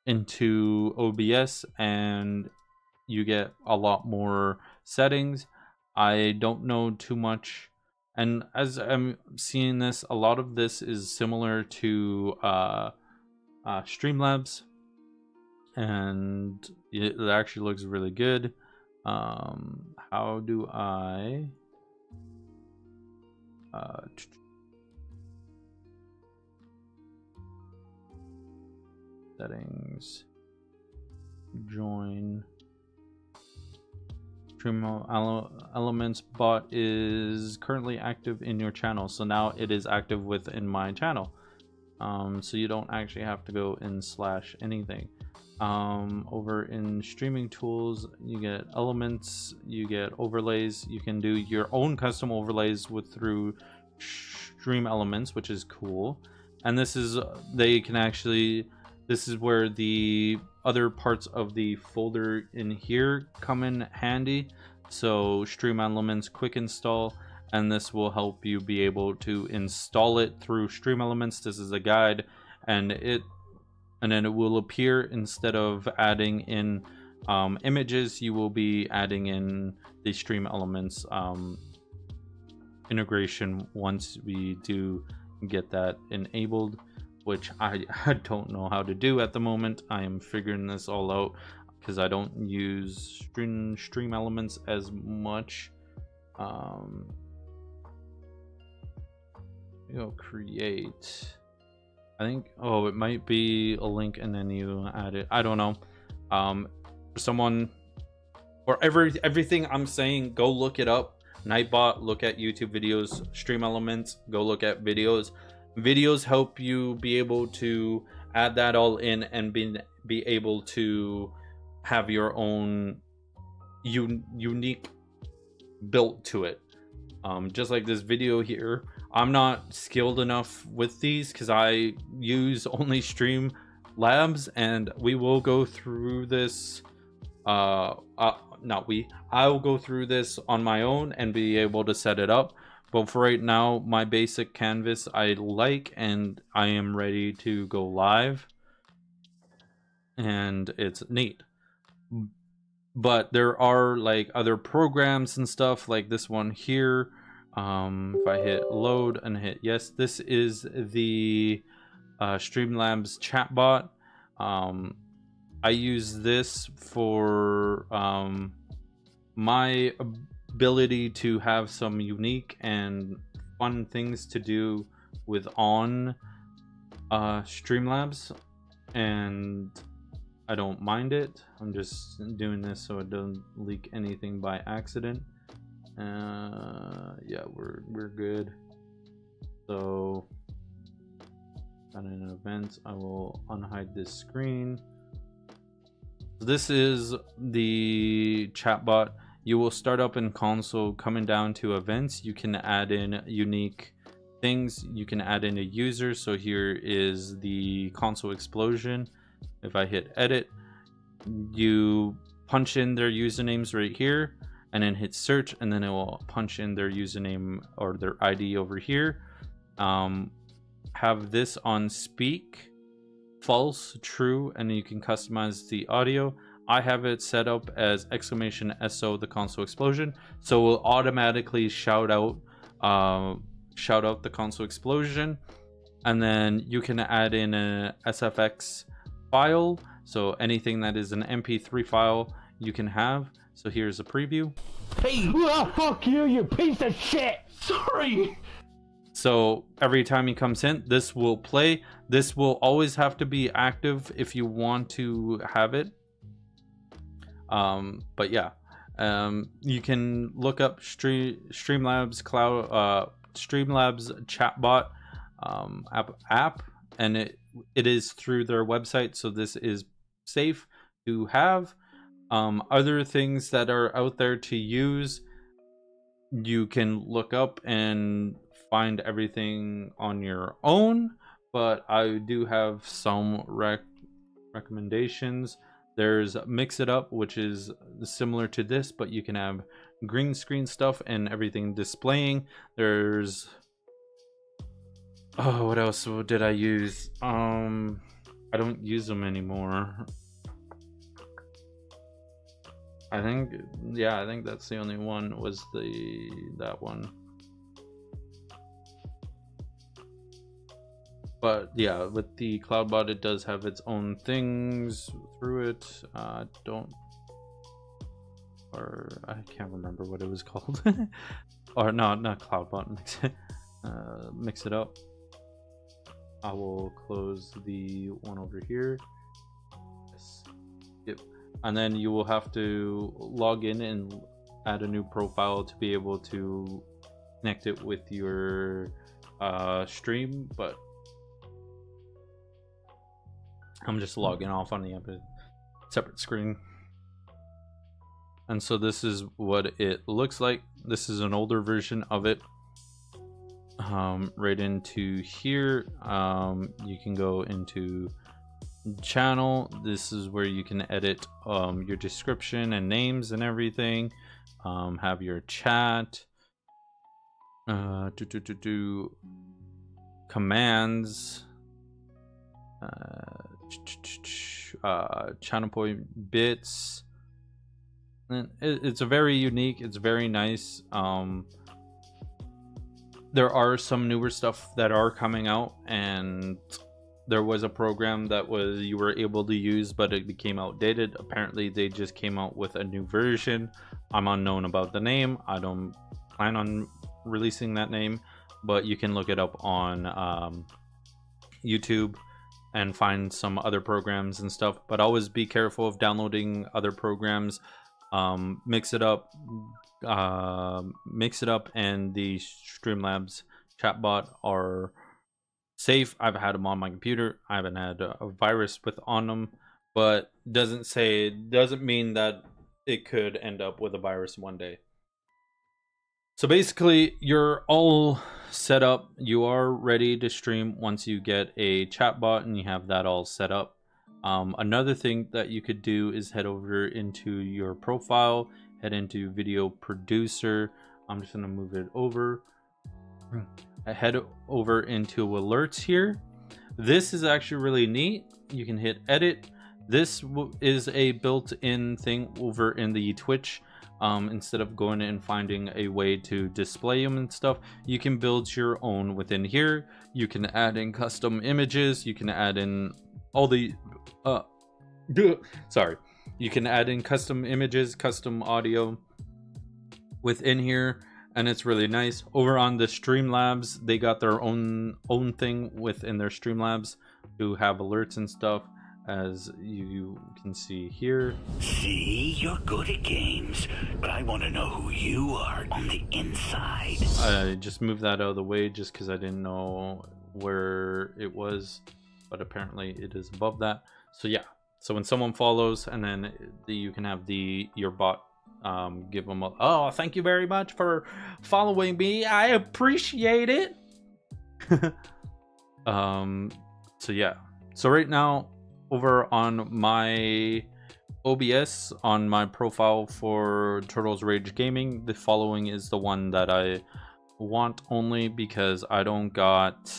into OBS and you get a lot more settings. I don't know too much, and as I'm seeing this, a lot of this is similar to Streamlabs, and it actually looks really good. How do I settings, join Stream Elements bot is currently active in your channel, so now it is active within my channel. So you don't actually have to go in slash anything. Over in streaming tools, you get elements, you get overlays. You can do your own custom overlays through Stream Elements, which is cool. And this is this is where the other parts of the folder in here come in handy. So Stream Elements quick install, and this will help you be able to install it through Stream Elements. This is a guide, and then it will appear, instead of adding in images, you will be adding in the Stream Elements integration once we do get that enabled, which I don't know how to do at the moment. I am figuring this all out because I don't use Stream Elements as much. Create. I think, oh, it might be a link and then you add it. I don't know. Someone, or everything I'm saying, go look it up. Nightbot, look at YouTube videos. Stream Elements, go look at videos. Videos help you be able to add that all in and be able to have your own unique built to it. Just like this video here, I'm not skilled enough with these because I use only Streamlabs, and we will go through this. I'll go through this on my own and be able to set it up. But for right now, my basic canvas I like, and I am ready to go live, and it's neat. But there are like other programs and stuff like this one here. If I hit load and hit yes, this is the Streamlabs chatbot. I use this for my ability to have some unique and fun things to do with on Streamlabs, and I don't mind it. I'm just doing this so it doesn't leak anything by accident. Yeah, we're good. So on an event, I will unhide this screen. So this is the chatbot. You will start up in console. Coming down to events, you can add in unique things. You can add in a user. So here is the ConsoleXplosion. If I hit edit, you punch in their usernames right here and then hit search, and then it will punch in their username or their ID over here. Have this on speak, false, true, and you can customize the audio. I have it set up as exclamation SO the ConsoleXplosion, so it will automatically shout out the ConsoleXplosion. And then you can add in a SFX file, so anything that is an MP3 file you can have. So here's a preview. Hey, oh, fuck you, you piece of shit. Sorry. So every time he comes in, this will play. This will always have to be active if you want to have it. But yeah, you can look up Streamlabs Streamlabs chatbot app, and it is through their website, so this is safe to have. Other things that are out there to use, you can look up and find everything on your own, but I do have some recommendations. There's Mix It Up, which is similar to this, but you can have green screen stuff and everything displaying. There's what else did I use? I don't use them anymore. I think that's the only one, was that one. But yeah, with the CloudBot, it does have its own things through it. I can't remember what it was called. Or no, not CloudBot. Mix It Up. I will close the one over here. Yes. Yep. And then you will have to log in and add a new profile to be able to connect it with your stream, but I'm just logging off on the separate screen. And so this is what it looks like. This is an older version of it. Right into here, you can go into channel. This is where you can edit your description and names and everything. Have your chat, commands, channel point bits, and it's a very unique, it's very nice. There are some newer stuff that are coming out, and there was a program that you were able to use, but it became outdated. Apparently they just came out with a new version. I'm unknown about the name. I don't plan on releasing that name, but you can look it up on YouTube and find some other programs and stuff. But always be careful of downloading other programs. Mix It Up and the Streamlabs chatbot are safe. I've had them on my computer. I haven't had a virus on them, but doesn't mean that it could end up with a virus one day. So basically, you're all set up. You are ready to stream once you get a chatbot and you have that all set up. Another thing that you could do is head over into your profile, head into video producer. I'm just going to move it over. I head over into alerts here. This is actually really neat. You can hit edit. This is a built-in thing over in the Twitch. Instead of going and finding a way to display them and stuff, you can build your own within here. You can add in custom images. You can add in all the you can add in custom images, custom audio within here. and it's really nice. Over on the Streamlabs, they got their own thing within their Streamlabs to have alerts and stuff, as you can see here. See, you're good at games, but I want to know who you are on the inside. I just moved that out of the way just because I didn't know where it was, but apparently it is above that. So yeah, so when someone follows, and then you can have your bot give them oh, thank you very much for following me, I appreciate it. So yeah, so right now over on my OBS, on my profile for Turtles Rage Gaming, the following is the one that I want only, because I don't got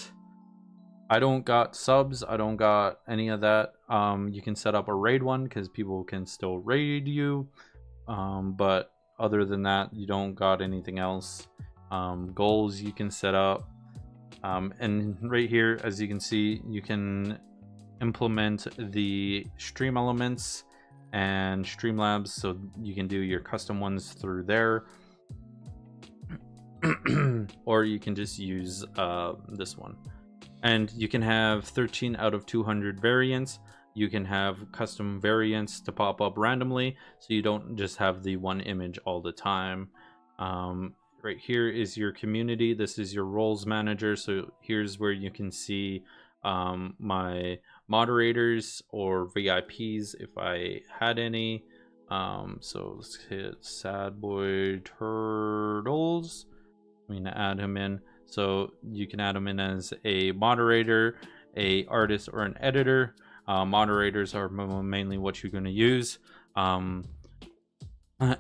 subs, I don't got any of that. You can set up a raid one because people can still raid you, but other than that, you don't got anything else. Goals you can set up, and right here, as you can see, you can implement the stream elements and Streamlabs, so you can do your custom ones through there. Or you can just use this one, and you can have 13 out of 200 variants. You can have custom variants to pop up randomly, so you don't just have the one image all the time. Right here is your community. This is your roles manager, so here's where you can see my moderators or VIPs if I had any. So let's hit SADBOITURTLES. I'm gonna add him in, so you can add him in as a moderator, a artist, or an editor. Moderators are mainly what you're going to use.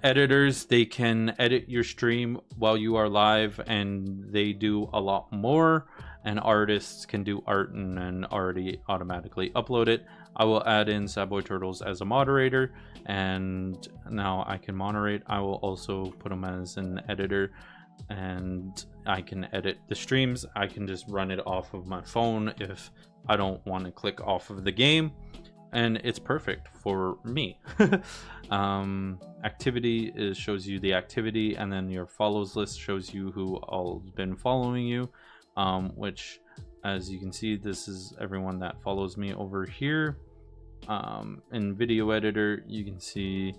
Editors, they can edit your stream while you are live, and they do a lot more. And artists can do art and already automatically upload it. I will add in SADBOITURTLES as a moderator, and now I can moderate. I will also put him as an editor, and I can edit the streams. I can just run it off of my phone if I don't want to click off of the game, and it's perfect for me. Activity shows you the activity, and then your follows list shows you who all has been following you, which, as you can see, this is everyone that follows me over here. In video editor, you can see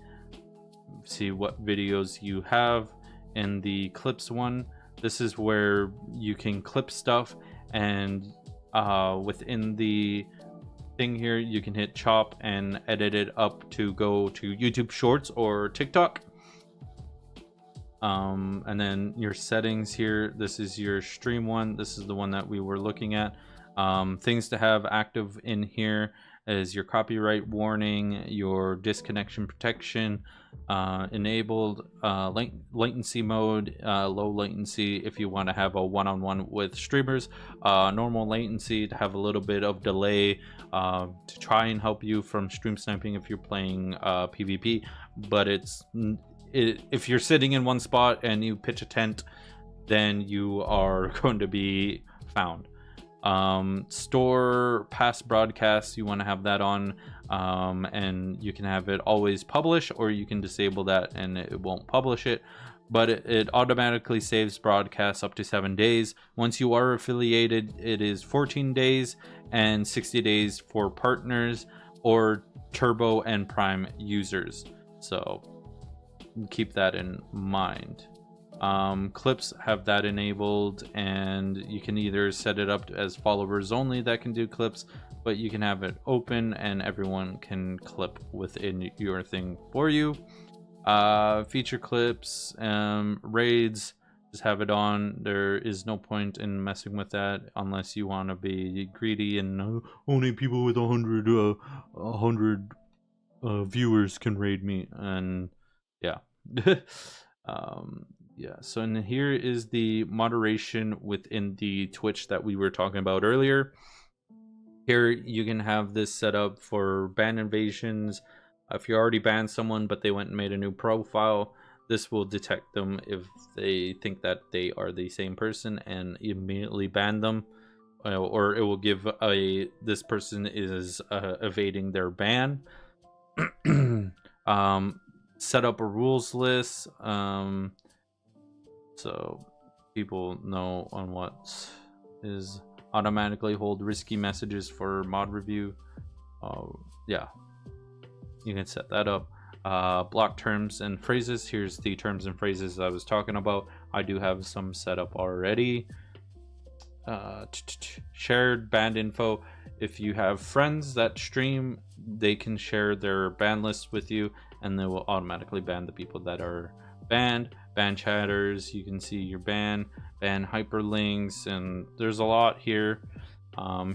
what videos you have. In the clips one, this is where you can clip stuff, and within the thing here, you can hit chop and edit it up to go to YouTube Shorts or TikTok. And then your settings here, this is your stream one. This is the one that we were looking at. Things to have active in here is your copyright warning, your disconnection protection, enabled latency mode, low latency if you want to have a one-on-one with streamers, normal latency to have a little bit of delay to try and help you from stream sniping if you're playing PvP, but if you're sitting in one spot and you pitch a tent, then you are going to be found. Store past broadcasts, you want to have that on, and you can have it always publish, or you can disable that and it won't publish it, but it automatically saves broadcasts up to 7 days. Once you are affiliated, it is 14 days and 60 days for partners or Turbo and Prime users, so keep that in mind. Clips have that enabled, and you can either set it up as followers only that can do clips, but you can have it open and everyone can clip within your thing for you. Feature clips, raids, just have it on. There is no point in messing with that unless you want to be greedy and only people with 100 viewers can raid me, and yeah. Yeah, so in here is the moderation within the Twitch that we were talking about earlier. Here you can have this set up for ban invasions. If you already banned someone but they went and made a new profile, this will detect them if they think that they are the same person and immediately ban them, or it will give this person is evading their ban. Set up a rules list. so people know on what is automatically hold risky messages for mod review. Yeah, you can set that up. Block terms and phrases. Here's the terms and phrases I was talking about. I do have some set up already. Shared banned info. If you have friends that stream, they can share their ban list with you, and they will automatically ban the people that are banned. Ban chatters, you can see your ban hyperlinks, and there's a lot here.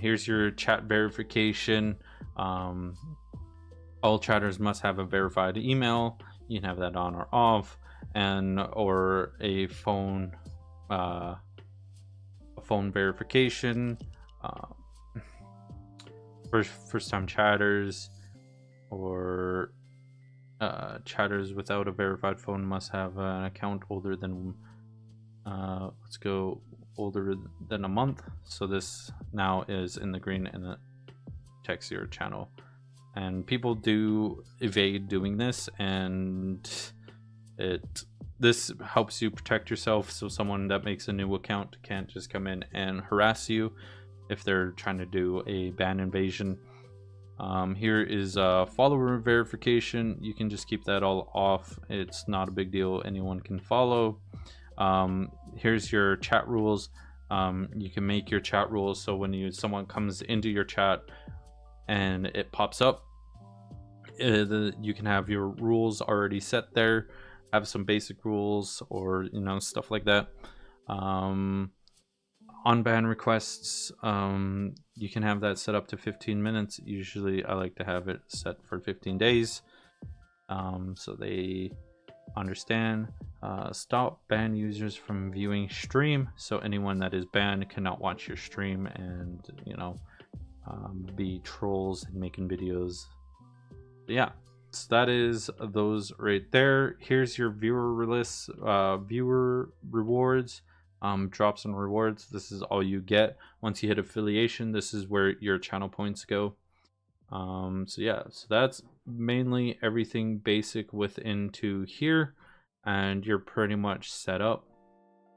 Here's your chat verification. All chatters must have a verified email. You can have that on or off, and or a phone verification. First time chatters or chatters without a verified phone must have an account older than let's go older than a month. So this now is in the green and it checks your channel, and people do evade doing this, and this helps you protect yourself, so someone that makes a new account can't just come in and harass you if they're trying to do a ban invasion. Here is follower verification. You can just keep that all off. It's not a big deal. Anyone can follow. Here's your chat rules. You can make your chat rules so when someone comes into your chat and it pops up, you can have your rules already set there. Have some basic rules, or stuff like that. On ban requests, you can have that set up to 15 minutes. Usually I like to have it set for 15 days, so they understand. Stop ban users from viewing stream, so anyone that is banned cannot watch your stream and be trolls and making videos. But yeah, so that is those right there. Here's your viewer list, viewer rewards, drops and rewards. This is all you get once you hit affiliation. This is where your channel points go. So yeah, so that's mainly everything basic within to here, and you're pretty much set up.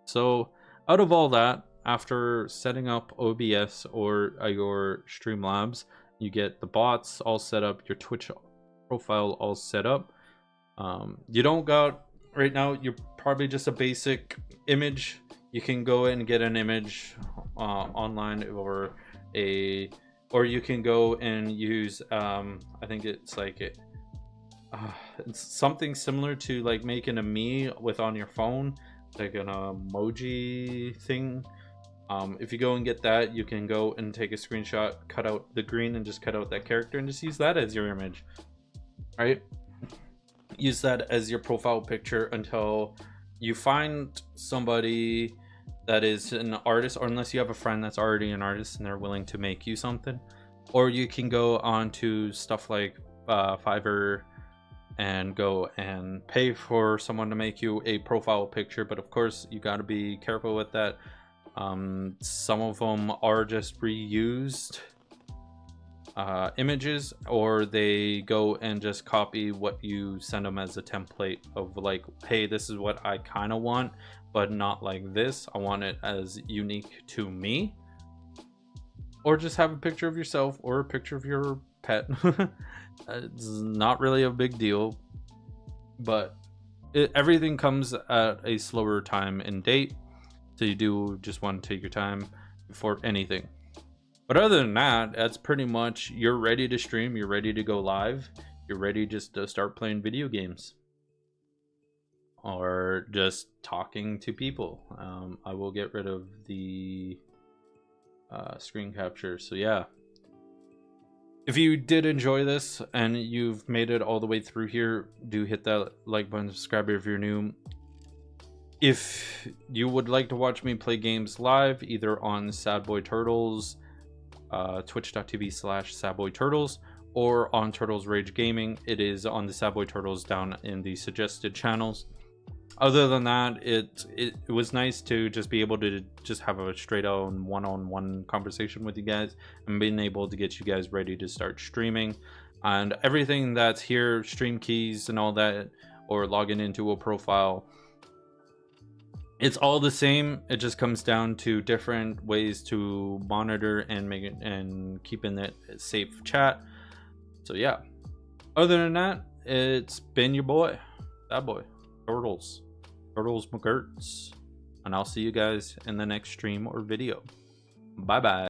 So out of all that, after setting up OBS or your Streamlabs, you get the bots all set up, your Twitch profile all set up. You don't got right now, you're probably just a basic image. You can go and get an image online, or you can go and use I think it's like it's something similar to like making a me with on your phone, like an emoji thing. If you go and get that, you can go and take a screenshot, cut out the green and just cut out that character and just use that as your image, right? Use that as your profile picture until you find somebody that is an artist, or unless you have a friend that's already an artist and they're willing to make you something. Or you can go on to stuff like Fiverr and go and pay for someone to make you a profile picture, but of course you got to be careful with that. Some of them are just reused images, or they go and just copy what you send them as a template of like, hey, this is what I kind of want, but not like this. I want it as unique to me. Or just have a picture of yourself or a picture of your pet. It's not really a big deal, but everything comes at a slower time and date, so you do just want to take your time before anything. But other than that, that's pretty much, you're ready to stream, you're ready to go live, you're ready just to start playing video games or just talking to people. I will get rid of the screen capture. So yeah, if you did enjoy this and you've made it all the way through here, do hit that like button, subscribe if you're new. If you would like to watch me play games live, either on SADBOITURTLES, twitch.tv/SADBOITURTLES, or on Turtles Rage Gaming, it is on the SADBOITURTLES down in the suggested channels. Other than that, it was nice to just be able to just have a straight on one-on-one conversation with you guys, and being able to get you guys ready to start streaming. And everything that's here, stream keys and all that, or logging into a profile, It's all the same. It just comes down to different ways to monitor and make it and keeping it safe chat. So yeah. Other than that, it's been your boy, that boy, Turtles McGurts, and I'll see you guys in the next stream or video. Bye bye.